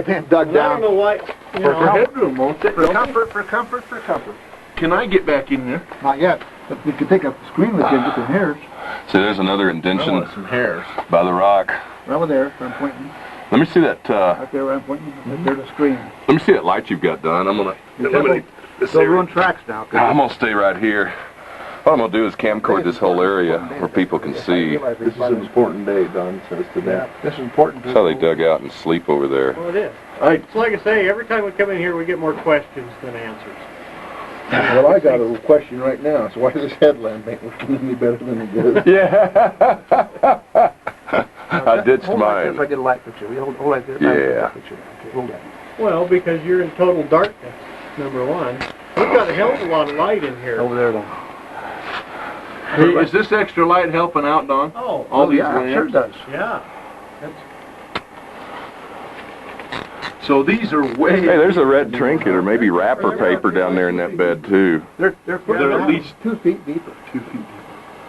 been dug I down. don't know why. For headroom, won't it? For comfort. Can I get back in there? Not yet, but you can take a screen with you and get the hairs. See, there's another I indention want some hairs. by the rock. Right over there, where I'm pointing. Let me see that. Right there, where I'm pointing. Right there, the screen. Let me see that light you've got, Don. I'm gonna eliminate this They'll area. ruin tracks now. I'm gonna stay right here. What I'm gonna do is camcord this whole area where people can see. This is an important day, Don says to Yeah, that. this is important. That's how they dug out and sleep over there. Well, it is. I, It's like I say, every time we come in here, we get more questions than answers. well, I got a question right now. So why does this headlamp ain't working any better than it did? Yeah. I ditched Hold like this, mine. I get a light picture. You hold like this. Yeah. Okay, hold that. Well, because you're in total darkness, number one. We've got a hell of a lot of light in here. Over there, though. Hey, is this extra light helping out, Don? Oh, All these yeah, it sure lamps? does. yeah. So these are way... Hey, there's a red trinket or maybe wrapper paper down there in that bed too. They're at least 2 feet deeper. 2 feet deep.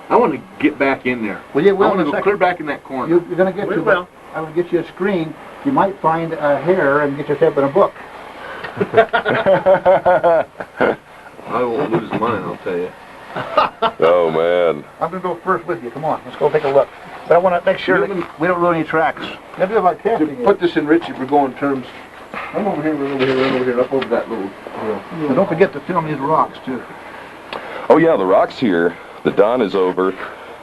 I want to get back in there. Well, you I will want in to a go second. clear back in that corner. You're going to get We to will. I'm going to get you a screen. You might find a hair and get yourself in a book. I won't lose mine, I'll tell you. Oh man. I'm going to go first with you. Come on, let's go take a look. But I want to make sure that we don't ruin any tracks. Maybe about To casting put this in Richie, we're going terms. Run over here, run over here, run over here, up over that little hill. And don't forget to film these rocks, too. Oh yeah, the rocks here that Don is over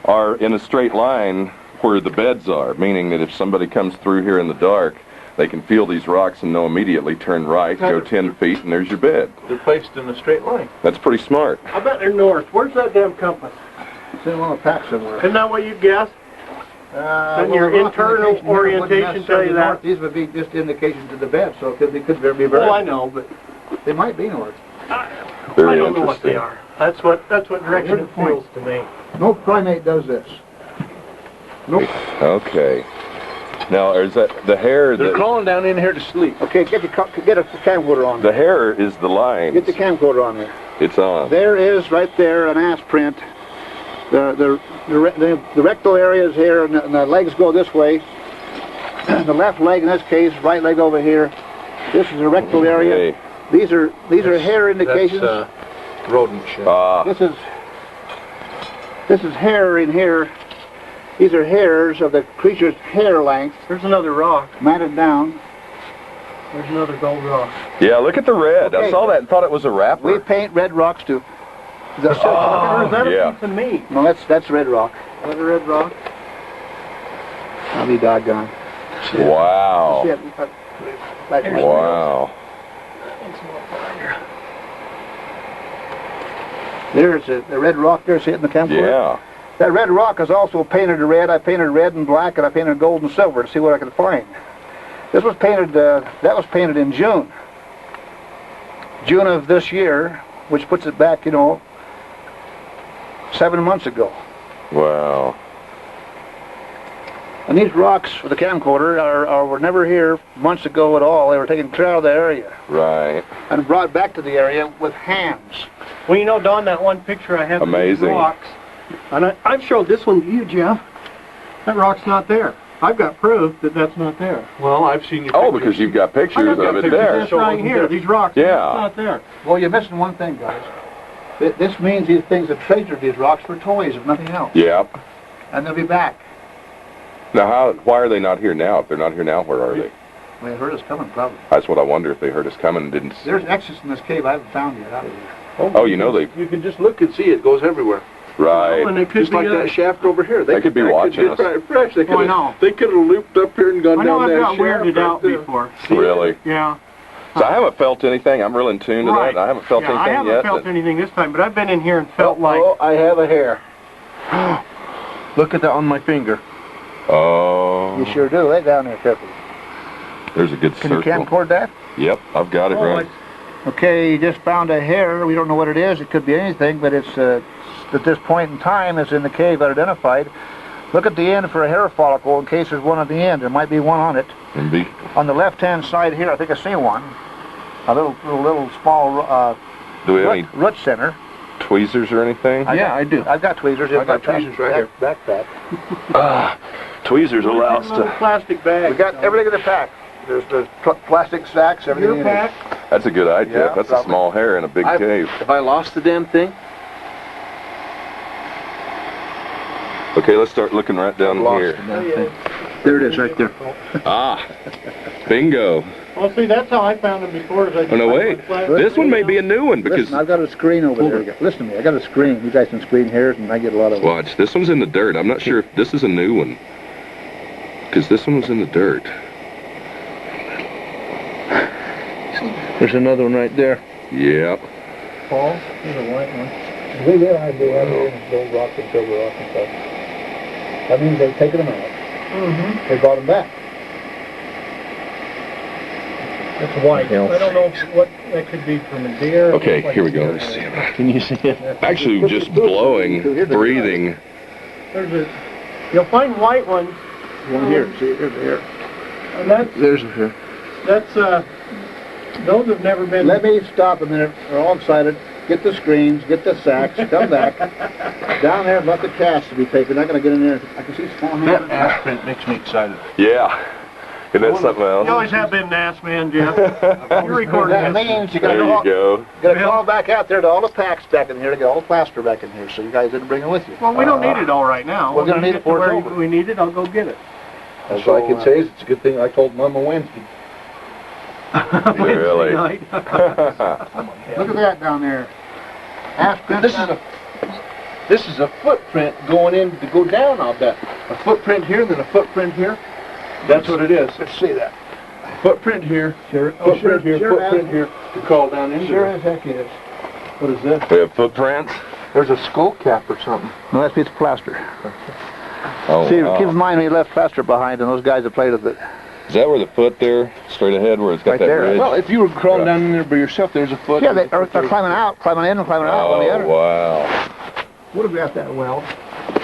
are in a straight line where the beds are, meaning that if somebody comes through here in the dark, they can feel these rocks and know immediately, turn right, go 10 feet, and there's your bed. They're placed in a straight line. That's pretty smart. I bet they're north. Where's that damn compass? It's in one of the packs somewhere. Isn't that what you guessed? Well, your the rock internal indication here wouldn't orientation necessarily tell you that? north. These would be just indications to the bed, so it could be very Oh, I know, but They might be north. Very I don't know what interesting. they are. That's what direction it feels to me. No primate does this. Nope. Okay. Now, is that the hair? They're crawling down in here to sleep. Okay, get a camcorder on. The hair is the line. Get the camcorder on there. It's on. There is right there an ass print. The rectal area is here, and the legs go this way. The left leg in this case, right leg over here. This is the rectal area. Okay. These are hair indications. That's rodent shit. This is hair in here. These are hairs of the creature's hair length, There's another rock. matted down. There's another gold rock. Yeah, look at the red. I Okay. saw that and thought it was a We wrapper. paint red rocks too. Is that Or is that yeah. a piece of meat? No, that's red rock. Is that a red rock? I'll be doggone. Wow. See it? Wow. There's the red rock there. See it in the camcorder? Yeah. That red rock is also painted red. I painted red and black, and I painted gold and silver to see what I could find. This was painted. That was painted in June. June of this year, which puts it back, 7 months ago. Wow. And these rocks for the camcorder were never here months ago at all. They were taken clear out of the area Right. and brought back to the area with hands. Well, Don, that one picture I have of these Amazing. rocks, and I've showed this one to you, Jeff. That rock's not there. I've got proof that that's not there. Well, I've seen you. Oh, because you've got pictures of it there. This right here, these rocks, Yeah. that's not there. Well, you're missing one thing, guys. This means these things that treasured these rocks for toys, if nothing else. Yep. And they'll be back. Now, why are they not here now? If they're not here now, where are they? Well, they heard us coming, probably. That's what I wonder, if they heard us coming and didn't see. There's exits in this cave I haven't found yet out of here. Oh, they... You can just look and see it goes everywhere. Right. Oh, and it could Just be like that shaft over here. They could be watching us. Right, fresh. They could Oh, I know. They could have looped up here and gone I know down I've that got shaft. weirded out right there. before. Really? Yeah. So I haven't felt anything. I'm real in tune to Right. that. I haven't felt Yeah, anything I haven't yet. felt but- anything this time, but I've been in here and felt like... Oh, I have a hair. Look at that on my finger. Oh. You sure do. Lay down there carefully. There's a good Can you circle. camcord that? Yep, I've got it right. Okay, you just found a hair. We don't know what it is. It could be anything, but it's at this point in time is in the cave unidentified. Look at the end for a hair follicle in case there's one at the end. There might be one on it. Maybe. On the left-hand side here, I think I see one. A little small Do we have any root center. tweezers or anything? Yeah, I do. I've got tweezers. I got tweezers right here. Backpack. Tweezers allow us Little to... plastic bag. We got everything in the pack. There's plastic sacks, everything Your in pack. it. That's a good idea. Yeah, That's a probably. small hair in a big cave. Have I lost the damn thing? Okay, let's start looking right down Lost here. the damn thing. There it is, right there. Ah, bingo. Well, see, that's how I found them before. Is I just Oh, no, put wait. my flash This one may down. be a new one because... Listen, I've got a screen over there. Listen to me, I got a screen. You guys can screen hairs, and I get a lot of... Watch, this one's in the dirt. I'm not sure if this is a new one. Because this one was in the dirt. There's another one right there. Yep. Paul, there's a white one. We did, I do. I do. Gold rock and silver rock and stuff. That means they've taken them out. Mm-hmm. They brought them back. It's white. Yeah. I don't know what that could be from a deer. Okay, Like here we a go. deer. Let's see. Can you see it? Actually, just blowing, breathing. You'll find white ones, One here, see, here's a hair. and There's a hair. that's those have never been. Let me stop a minute. We're all excited. Get the screens, get the sacks, come back. Down there, let the casts to be taken. They're going to get in there. I can see small That hands. ash print makes me excited. Yeah. Isn't that something You else? always have been an ass man, Jeff. You're recording That this. means you There you go. got to call back out there to all the packs back in here to get all the plaster back in here, so you guys didn't bring them with you. Well, we don't need it all right now. We're gonna When we need get it before to it's where over. we need it, I'll go get it. That's all I can say is it's a good thing I told Mama Wednesday. Really? Wednesday night. Look at that down there. Ash print. This is a footprint going in to go down, I'll bet. A footprint here, then a footprint here. That's what it is. Let's see that. Footprint here, footprint here, footprint here, to call down into Sure there. as heck is. What is that? We have footprints. There's a skull cap or something. No, that's a piece of plaster. Oh, See, wow. keep in mind we left plaster behind, and those guys that played with it. Is that where the foot there, straight ahead, where it's got Right that there. ridge? Well, if you were crawling down in there by yourself, there's a foot. Yeah, they're climbing out, climbing in and climbing out. When they Oh, enter. wow. Would have got that well.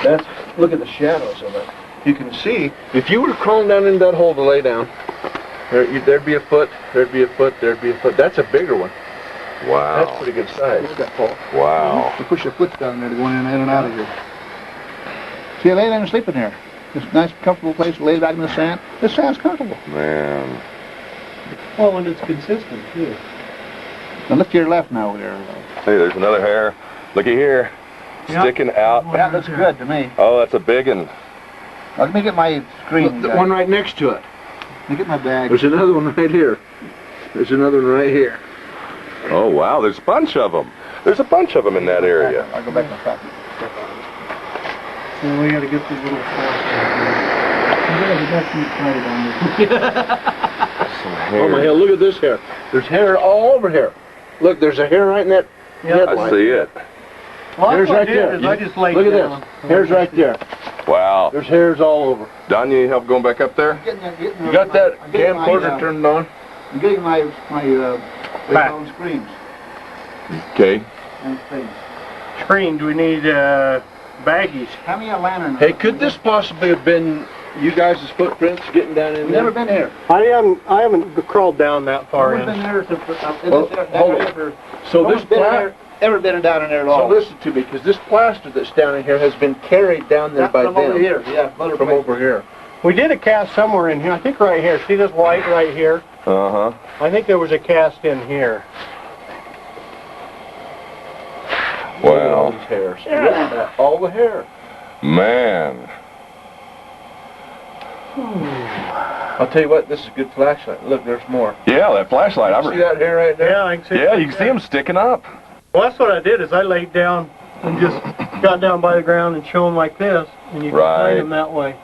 That's, look at the shadows of it. You can see, if you were crawling down in that hole to lay down, there'd be a foot, there'd be a foot, there'd be a foot. That's a bigger one. That's Wow. pretty good size. Look at that fall. Wow. You push your foot down there to go in and out of here. See, I lay there and sleep in here. This nice, comfortable place, lay back in the sand. This sand's comfortable. Man. Well, and it's consistent, too. Now look to your left now over there. Hey, there's another hair. Looky here. Yep. Sticking out. That looks good to me. Oh, that's a big one. Now, let me get my screen. The guys. one right next to it. Let me get my bag. There's another one right here. There's another one right here. Oh, wow. There's a bunch of them. There's a bunch of them in that area. I'll go back to my pack. So we got to get these little Some Oh my hair. hell, look at this hair. There's hair all over here. Look, there's a hair right in that Yeah. I see it. Well, Hair's that's what right I did, there. is I just laid Look at down. this. Hair's right there. Wow. There's hairs all over. Don, you need help going back up there? You got that camcorder turned on? I'm getting my Back. screens Okay. and things. Screen, do we need baggies? How many a lantern? Hey, could this possibly have been you guys' footprints getting down in We've there? never been here. I haven't crawled down that far We've been in. there since. Well, hold on. So this ever been down in there at So all. listen to me, because this plaster that's down in here has been carried down there by from them. over here. Yeah, From over here. We did a cast somewhere in here. I think right here. See this white right here? Uh-huh. I think there was a cast in here. Look at all Wow. these hairs. Look at that. All the hair. Man. I'll tell you what, this is a good flashlight. Look, there's more. Yeah, that flashlight. See that hair right there? Yeah, I can see. Yeah, you can see them sticking up. Well, that's what I did. Is I laid down and just got down by the ground and show them like this, and you can Right. find them that way.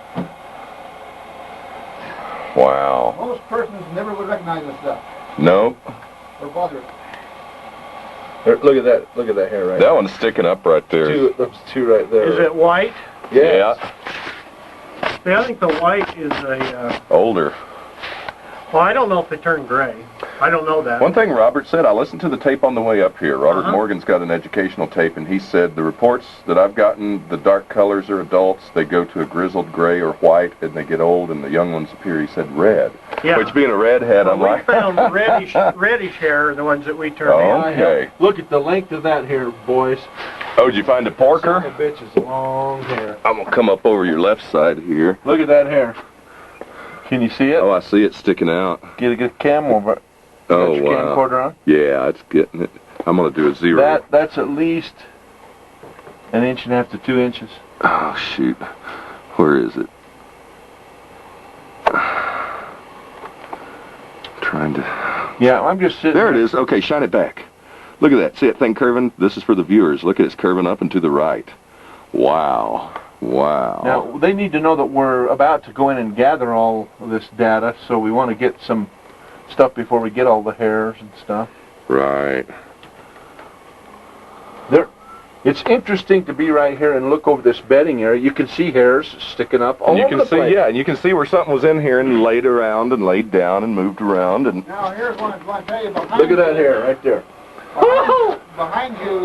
Wow. Most persons never would recognize this stuff Nope. or bother. There, look at that. Look at that hair right That one's sticking up right there. Two, those two right there. Is it white? Yeah. See, I think the white is a. Older. Well, I don't know if they turn gray. I don't know that. One thing Robert said, I listened to the tape on the way up here. Robert Uh-huh. Morgan's got an educational tape, and he said the reports that I've gotten, the dark colors are adults, they go to a grizzled gray or white, and they get old, and the young ones appear, he said, red. Yeah. Which being a redhead, Well, I'm we like... found reddish hair are the ones that we turned Oh. in. Okay. Look at the length of that hair, boys. Oh, did you find a Son porker? of a bitch is long hair. I'm going to come up over your left side here. Look at that hair. Can you see it? Oh, I see it sticking out. Get a good cam over it. Oh, Got your wow. camcorder on? Yeah, it's getting it. I'm going to do a zero. That's at least 1.5 to 2 inches. Oh, shoot. Where is it? Trying to... Yeah, I'm just sitting There it is. Okay, shine it back. Look at that. See that thing curving? This is for the viewers. Look at it. It's curving up and to the right. Wow. Wow. Now, they need to know that we're about to go in and gather all of this data, so we want to get some stuff before we get all the hairs and stuff. Right. It's interesting to be right here and look over this bedding area. You can see hairs sticking up all And you over can the see, place. yeah, and you can see where something was in here and laid around and laid down and moved around and... Now, here's one I want to tell you behind Look at that hair right there. Behind you,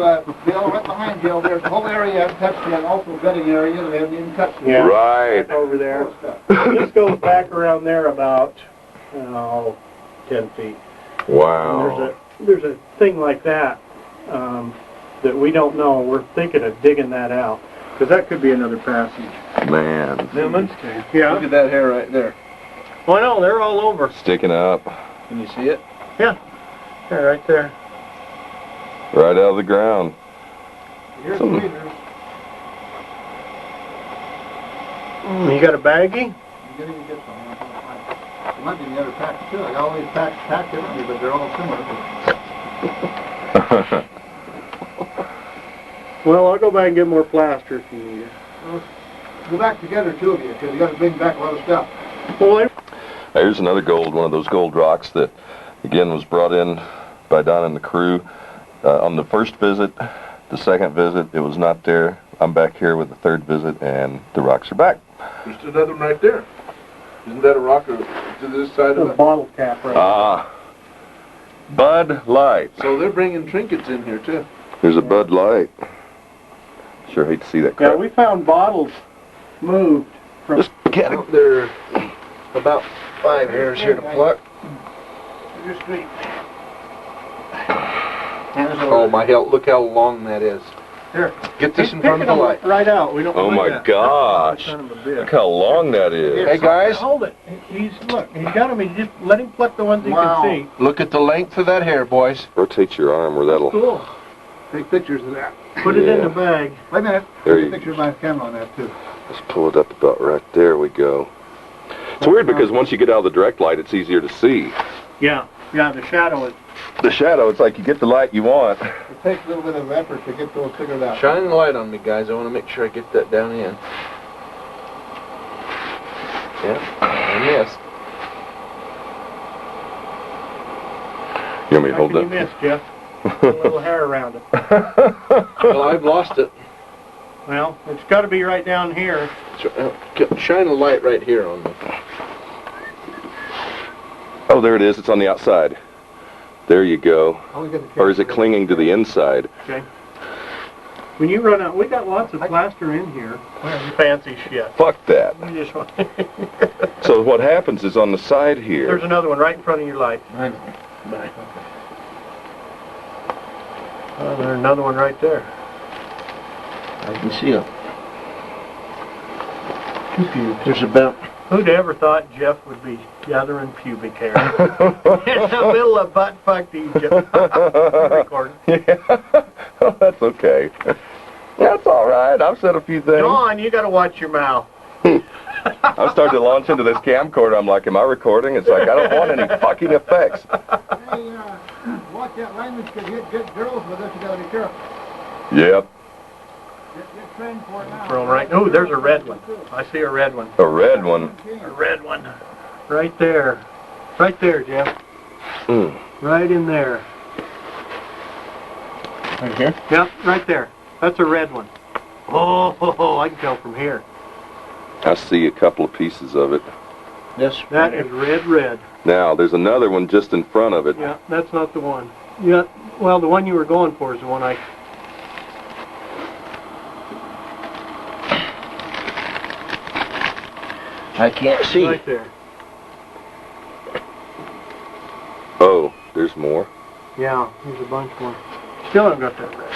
Bill, right behind you, there's a whole area untouched yet, also bedding area that we haven't even touched yet. Yeah. Right. Over there. This goes back around there about, 10 feet. Wow. And there's a thing like that that we don't know. We're thinking of digging that out because that could be another passage. Man. Newman, Yeah. look at that hair right there. Oh, I know. They're all over. Sticking up. Can you see it? Yeah. They're right there. Right out of the ground. Here's Some- the tweezers. You got a baggie? You get some. There might be the other packs too. I got all these packs packed differently, but they're all similar. Well, I'll go back and get more plaster if you need it. Go back together, two of you, because you got to bring back a lot of stuff. Well, Here's another gold, one of those gold rocks that, again, was brought in by Don and the crew. On the first visit, the second visit, it was not there. I'm back here with the third visit, and the rocks are back. There's another one right there. Isn't that a rock to this side the of it? bottle cap right Ah. Bud Light. So they're bringing trinkets in here too. There's a Bud Light. Sure hate to see that Yeah, crap. we found bottles moved from... Just get it. There are about 5 hairs here to pluck. Your street. Oh my hell, look how long that is. Here. Get this He's in front of the picking them light. right out. We don't Oh want my that. gosh. Son of a bitch. Look how long that is. Hey guys, Hold it. Look, he's got them. He just let him pluck the ones he Wow. can see. look at the length of that hair, boys. Rotate your arm where that'll... Cool. Take pictures of that. Put it in Yeah. the bag. Wait a minute. There Take you a picture of my camera on that, too. Let's pull it up about right there. We go. It's weird because once you get out of the direct light, it's easier to see. Yeah. Yeah, the shadow is... The shadow, it's like you get the light you want. It takes a little bit of effort to get those figured out. Shine the light on me, guys. I want to make sure I get that down in. Yeah, I missed. You want me to How hold can you that? miss, Jeff? A little hair around it. Well, I've lost it. Well, it's got to be right down here. Shine a light right here on me. Oh, there it is. It's on the outside. There you go. Only get the Or is it camera. clinging to the inside? Okay. When you run out, we got lots of plaster in here. Fancy shit. Fuck that. We just want... So what happens is on the side here. There's another one right in front of your light. I know. Bye. Oh, there's another one right there. I can see it. There's about... Who'd ever thought Jeff would be gathering pubic hair? In the middle of butt fuck Egypt. Recording. Yeah. Oh, that's okay. That's all right. I've said a few things. John, you got to watch your mouth. I'm starting to launch into this camcorder. I'm like, am I recording? It's like, I don't want any fucking effects. Hey, watch that language, because you get girls with us, you got to be careful. Yep. Get trained for it now. Throw 'em right. Oh, there's a red one. I see a red one. A red one. A red one. Right there. Right there, Jeff. Mm. Right in there. Right here? Yep, right there. That's a red one. Oh, I can tell from here. I see a couple of pieces of it. Yes. That is red. Now, there's another one just in front of it. Yeah, that's not the one. Yeah, well, the one you were going for is the one I... I can't see. Right there. Oh, there's more. Yeah, there's a bunch more. Still haven't got that red.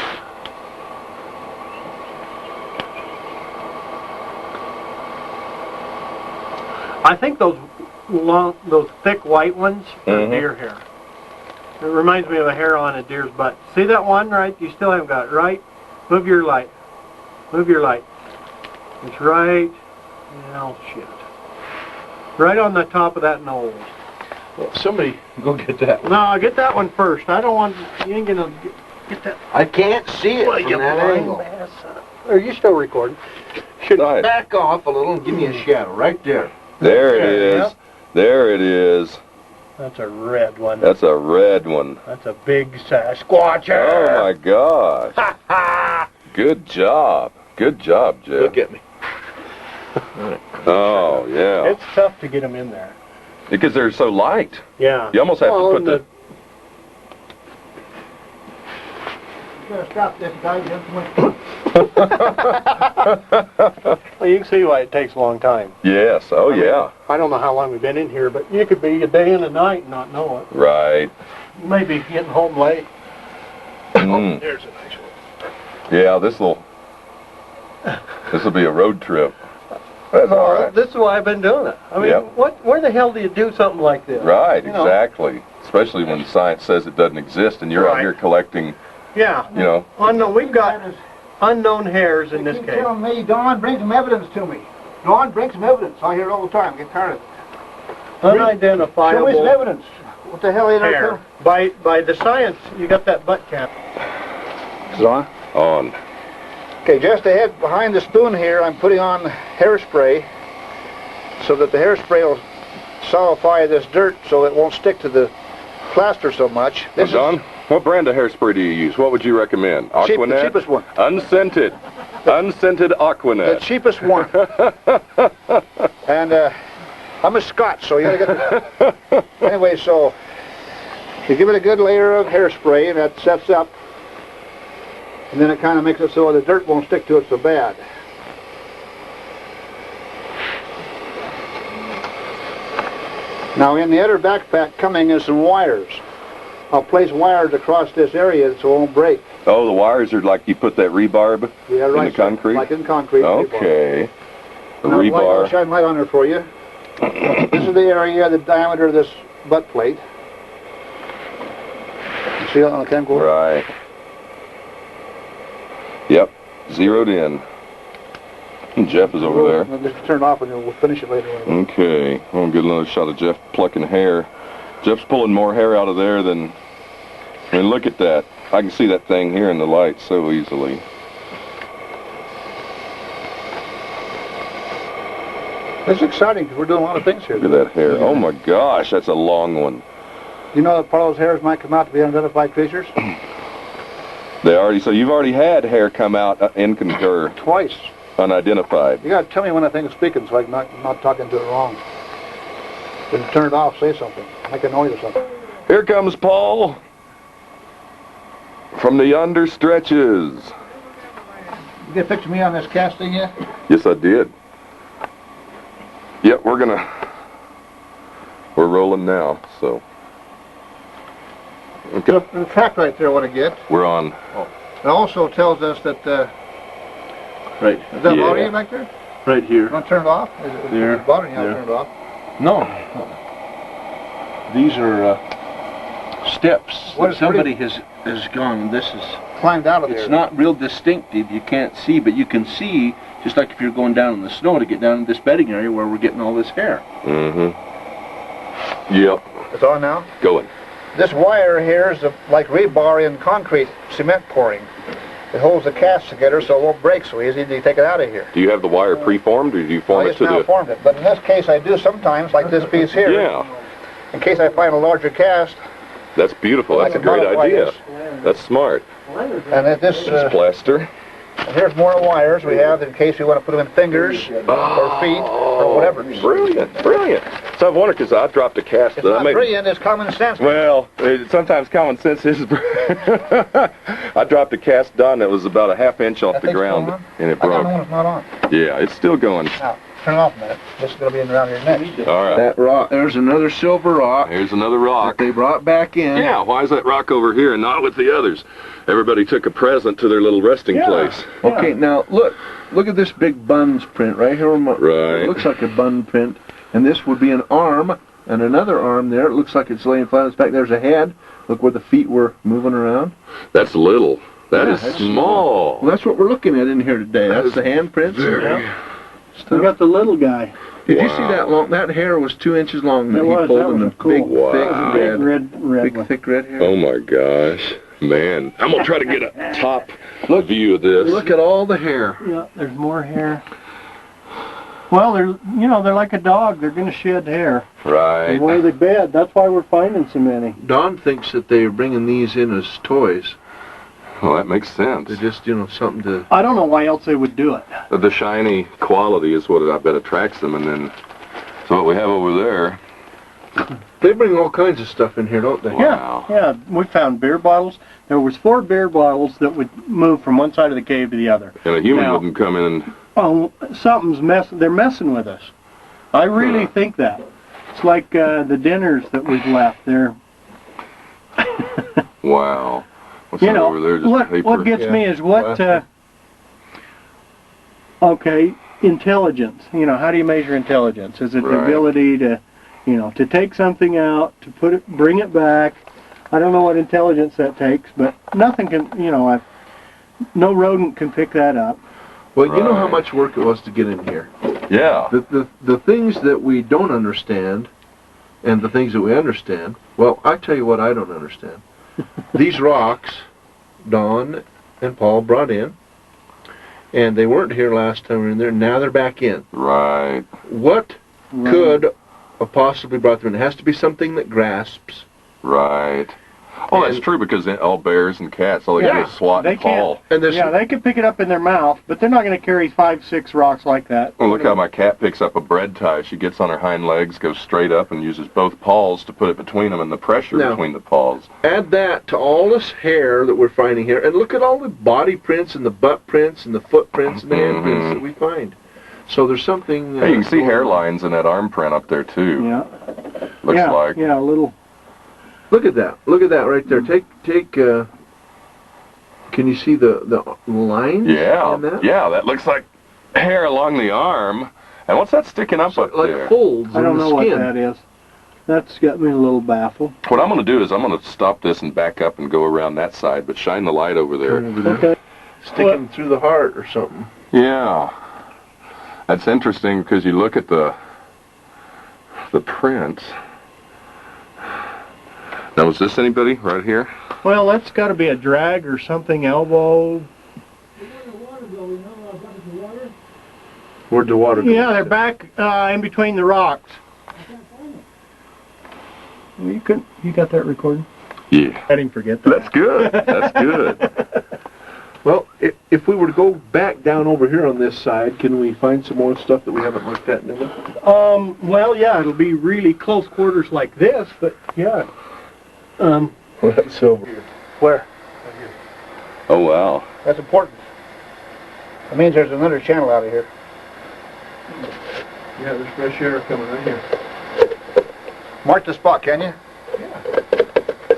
I think those those thick white ones are Mhm. deer hair. It reminds me of a hair on a deer's butt. See that one right? You still haven't got it right. Move your light. Move your light. It's right. Oh shit. Right on the top of that nose. Well, somebody go get that one. No, get that one first. I don't want. You ain't gonna get that. I can't see it Well, from you that blind angle. ass. Are you still recording? Should Nice. Back off a little and give me a shadow right there. There it There, is. yep. There it is. That's a red one. That's a red one. That's a big Sasquatcher. Oh my gosh. Good job. Good job, Jeff. Look at me. Oh, yeah. It's tough to get them in there. Because they're so light. Yeah. You almost have Well, to and put the... You gotta stop this guy. Well, you can see why it takes a long time. Yes. Oh, yeah. I don't know how long we've been in here, but you could be a day and a night and not know it. Right. Maybe getting home late. Mm. There's a nice one. Yeah, this'll be a road trip. That's all right. This is why I've been doing it. I mean, Yep. where the hell do you do something like this? Right, You know? exactly. Especially when science says it doesn't exist and you're out Right. here collecting, Yeah. you know. Unknown. We've got unknown hairs in They this keep case. telling me, Don, bring some evidence to me. Don, bring some evidence. I hear it all the time. I get tired of it. Show me some Unidentifiable evidence. What the hell are you hair. By the science, you got that butt cap. Is it on? On. Okay, just ahead behind the spoon here, I'm putting on hairspray so that the hairspray will solidify this dirt so it won't stick to the plaster so much. This John, what brand of hairspray do you use? What would you recommend? is Aquanet? the cheapest one. Unscented. Unscented The Aquanet. cheapest one. And I'm a Scot, so you gotta get the... Anyway, so you give it a good layer of hairspray and that sets up. And then it kind of makes it so the dirt won't stick to it so bad. Now in the other backpack coming is some wires. I'll place wires across this area so it won't break. Oh, the wires are like you put that rebarb Yeah, in right. the concrete? Like in concrete. Okay. The Now, I'll rebar. shine light on there for you. This is the area, the diameter of this butt plate. You see that on the chemical? Right. Yep. Zeroed in. Jeff is over there. We'll just turn it off and we'll finish it later. Okay. I'll get another shot of Jeff plucking hair. Jeff's pulling more hair out of there than... I mean, look at that. I can see that thing here in the light so easily. It's exciting because we're doing a lot of things here. Look at that hair. Oh my gosh, that's a long one. You know that part of those hairs might come out to be unidentified creatures? So you've already had hair come out in concur, Twice. unidentified. You gotta tell me when I think of speaking so I'm not talking to it wrong. Then turn it off, say something. Make a noise or something. Here comes Paul from the yonder stretches. You get a picture of me on this casting yet? Yes, I did. Yep, we're rolling now, so. Okay, The track right there I want to get. we're on. It also tells us that, Right. is that Yeah. bothering you back there? Right You here. want to turn it off? Is There. it bothering you? I'll There. turn it off. No. These are steps What that is somebody has gone. This is. Climbed out of there. It's not real distinctive. You can't see, but you can see, just like if you're going down in the snow to get down in this bedding area where we're getting all this hair. Mm-hmm. Yep, It's on now? going. This wire here is like rebar in concrete cement pouring. It holds the cast together so it won't break so easy and you take it out of here. Do you have the wire preformed, or do you form I it just to now the... formed it, but in this case I do sometimes, like this piece here. Yeah, In case I find a larger cast. that's beautiful. That's a I can great modify idea. this. That's smart. And if this, It's plaster. here's more wires we have in case we want to put them in fingers or feet or whatever. Brilliant, brilliant. So I've wondered, because I dropped a cast It's that I not made... brilliant, it's common sense. Well, sometimes common sense is... I dropped a cast Don that was about a half inch off That the thing's ground, still on? and it I got broke. one that's not on. Yeah, it's still going. Now, turn it off a minute. This is going to be in around your neck. All right. That rock. There's another silver rock Here's another that rock. they brought back in. Yeah, why is that rock over here and not with the others? Everybody took a present to their little resting place. Okay, now look at this big buns print right here. Right. It looks like a bun print. And this would be an arm and another arm there. It looks like it's laying flat on its back. There's a head. Look where the feet were moving around. That's little. That Yeah, is that's small. Well, that's what we're looking at in here today. That's the handprints. We got the little guy. Did you see that long? That hair was 2 inches long that It he was. pulled That in was the cool. big, Wow. thick red, Red one. thick red hair. Oh my gosh. Man, I'm going to try to get a top view of this. Look at all the hair. Yeah, there's more hair. Well, they're like a dog. They're going to shed hair. Right. And where they bed. That's why we're finding so many. Don thinks that they're bringing these in as toys. Well, that makes sense. They're just, something to... I don't know why else they would do it. The shiny quality is what I bet attracts them, and then so what we have over there. They bring all kinds of stuff in here, don't they? Wow. Yeah. We found beer bottles. There was 4 beer bottles that would move from one side of the cave to the other. And a human Now- wouldn't come in and... Oh, they're messing with us. I really think that. It's like the dinners that we've left. They're, Wow. What's that over there? Just paper. what gets me is what, intelligence. How do you measure intelligence? Is it the Right. ability to, to take something out, to bring it back? I don't know what intelligence that takes, but nothing can, no rodent can pick that up. Well, you know how Right. much work it was to get in here. Yeah. The things that we don't understand and the things that we understand, well, I tell you what I don't understand. These rocks, Don and Paul brought in, and they weren't here last time we were in there. Now they're back in. Right. What could have possibly brought them in? It has to be something that grasps. Right. Oh, that's true, because all bears and cats, all they do is swat they and paw. And there's Yeah, they can pick it up in their mouth, but they're not going to carry 5, 6 rocks like that. Well, look how my cat picks up a bread tie. She gets on her hind legs, goes straight up, and uses both paws to put it between them, and the pressure Now- between the paws. add that to all this hair that we're finding here, and look at all the body prints and the butt prints and the footprints and the handprints that we find. So there's something... Hey, you can see hairlines in that arm print up there, too. Yeah. Looks like. Yeah, a little. Look at that. Look at that right there. Take. Can you see the lines? Yeah. in that? Yeah, that looks like hair along the arm. And what's that sticking up up Like there? folds I don't in the know what skin. that is. That's got me a little baffled. What I'm going to do is I'm going to stop this and back up and go around that side, but shine the light over there. Okay. Sticking through the heart or something. Yeah. That's interesting because you look at the prints. Now, is this anybody right here? Well, that's got to be a drag or something, elbow. Where'd the water go? Yeah, they're back in between the rocks. You got that recording? Yeah. I didn't forget that. That's good. That's good. Well, if we were to go back down over here on this side, can we find some more stuff that we haven't looked at? Well, yeah, it'll be really close quarters like this, but yeah. Well, that's over here. Where? Oh, wow. That's important. That means there's another channel out of here. Yeah, there's fresh air coming right here. Mark the spot, can you? Yeah.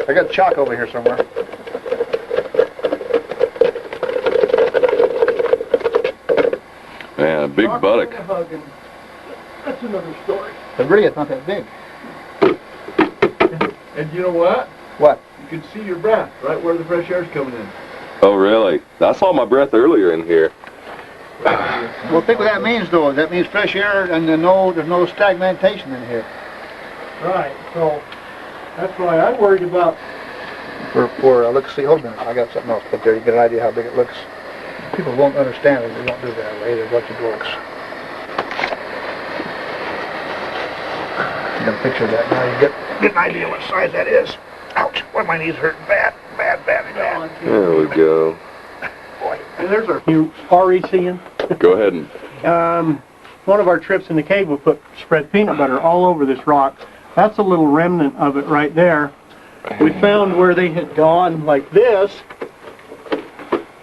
I got chalk over here somewhere. Man, a big buttock. That's another story. But really, it's not that big. And you know what? What? You can see your breath right where the fresh air's coming in. Oh, really? I saw my breath earlier in here. Well, think what that means, though. That means fresh air, and there's no stagnation in here. Right, so that's why I'm worried about. Look, see, hold a minute. I got something else put there. You get an idea how big it looks. People won't understand it. They don't do it that way. They watch it looks. You got a picture of that now. You get an idea what size that is. Ouch! Boy, my knees hurt bad. There we go. And there's our. You already seeing? Go ahead and... One of our trips in the cave, we spread peanut butter all over this rock. That's a little remnant of it right there. We found where they had gone like this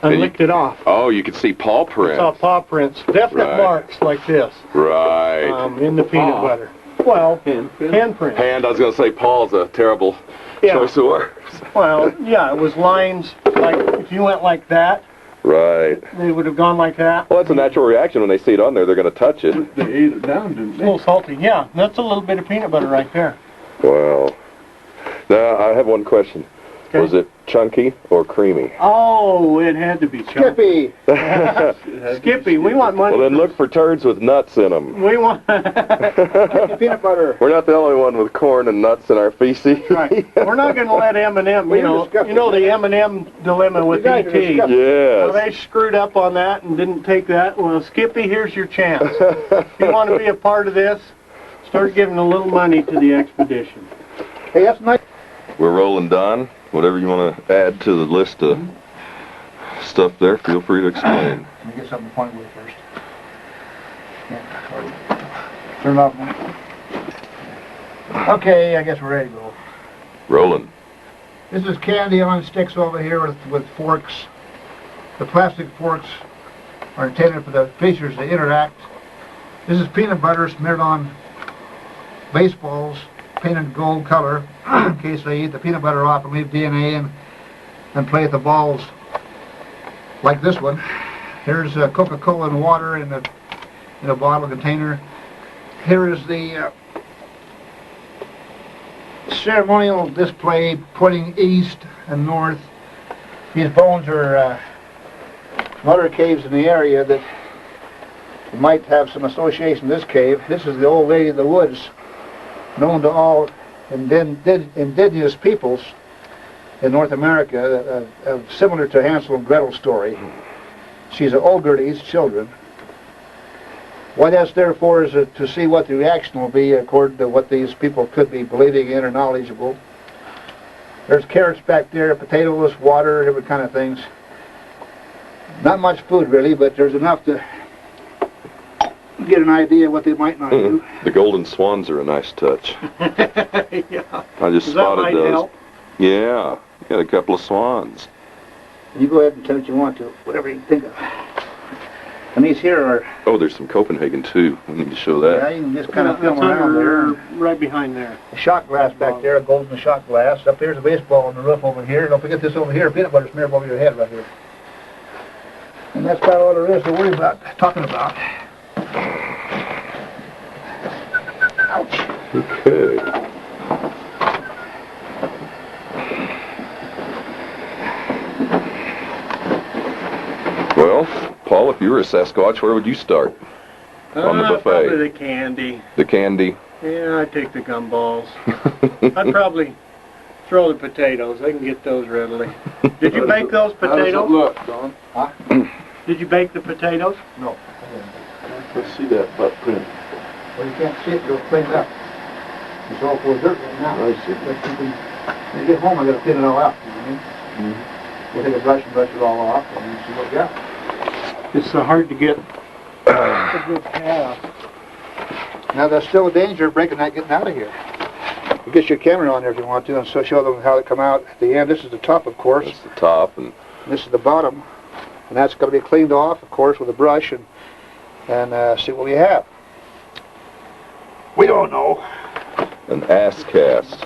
and licked it off. Oh, you can see paw We prints. saw paw prints, definite Right. marks like this Right. in the peanut butter. Well, handprint. Hand, I was going to say paw's a terrible Yeah. choice of words. Well, yeah, it was lines like if you went like that, Right. they would have gone like that. Well, that's a natural reaction. When they see it on there, they're going to touch it. They ate it down, didn't It's a little salty. Yeah, that's a little bit of peanut butter right there. Wow. Now, I have one question. Okay. Was it chunky or creamy? Oh, it had to be chunky. Skippy! Skippy, we want money. Well, then look for turds with nuts in them. We want. Peanut butter. We're not the only one with corn and nuts in our feces. Right. We're not going to let M&M. You know the M&M dilemma with You guys are ET. disgusting. Well, Yes. they screwed up on that and didn't take that. Well, Skippy, here's your chance. If you want to be a part of this, start giving a little money to the expedition. Hey, that's nice. We're rolling, Don. Whatever you want to add to the list of stuff there, feel free to explain. Let me get something to point with first. Yeah, turn it off now. Okay, I guess we're ready to go. Rolling. This is candy on sticks over here with forks. The plastic forks are intended for the fishers to interact. This is peanut butter smeared on baseballs, painted gold color, in case they eat the peanut butter off and leave DNA and play with the balls like this one. Here's Coca-Cola and water in a bottle container. Here is the ceremonial display pointing east and north. These bones are from other caves in the area that might have some association with this cave. This is the old lady of the woods, known to all indigenous peoples in North America, similar to Hansel and Gretel's story. She's an ogre to each children. What that's there for is to see what the reaction will be according to what these people could be believing in or knowledgeable. There's carrots back there, potatoes, water, every kind of things. Not much food really, but there's enough to get an idea what they might not do. The golden swans are a nice touch. Yeah. I just That spotted might those. help. Yeah, got a couple of swans. You go ahead and tell what you want to, whatever you think of. And these here are, Oh, there's some Copenhagen too. We need to show yeah, that. you can just kind of film That's around there. right behind there. A shot glass back there, a golden shot glass. Up there's a baseball on the roof over here. Don't forget this over here, peanut butter smeared over your head right here. And that's about all there is to worry about, talking about. Ouch. Okay. Well, Paul, if you were a Sasquatch, where would you start? On the buffet. Probably the candy. The candy. Yeah, I'd take the gumballs. I'd probably throw the potatoes. I can get those readily. Did you bake those potatoes? Look, Don. Huh? Did you bake the potatoes? No. Let's see that butt print. Well, you can't see it, you'll clean it up. It's all full of dirt right now. I see. But when you get home, I gotta clean it all out. You know what I mean? We'll take a brush and brush it all off and see what we got. It's so hard to get a good path. Now, there's still a danger of breaking that getting out of here. You get your camera on there if you want to, and so show them how they come out at the end. This is the top, of course. That's the top, and This is the bottom. And that's going to be cleaned off, of course, with a brush and see what we have. We don't know. an ass cast.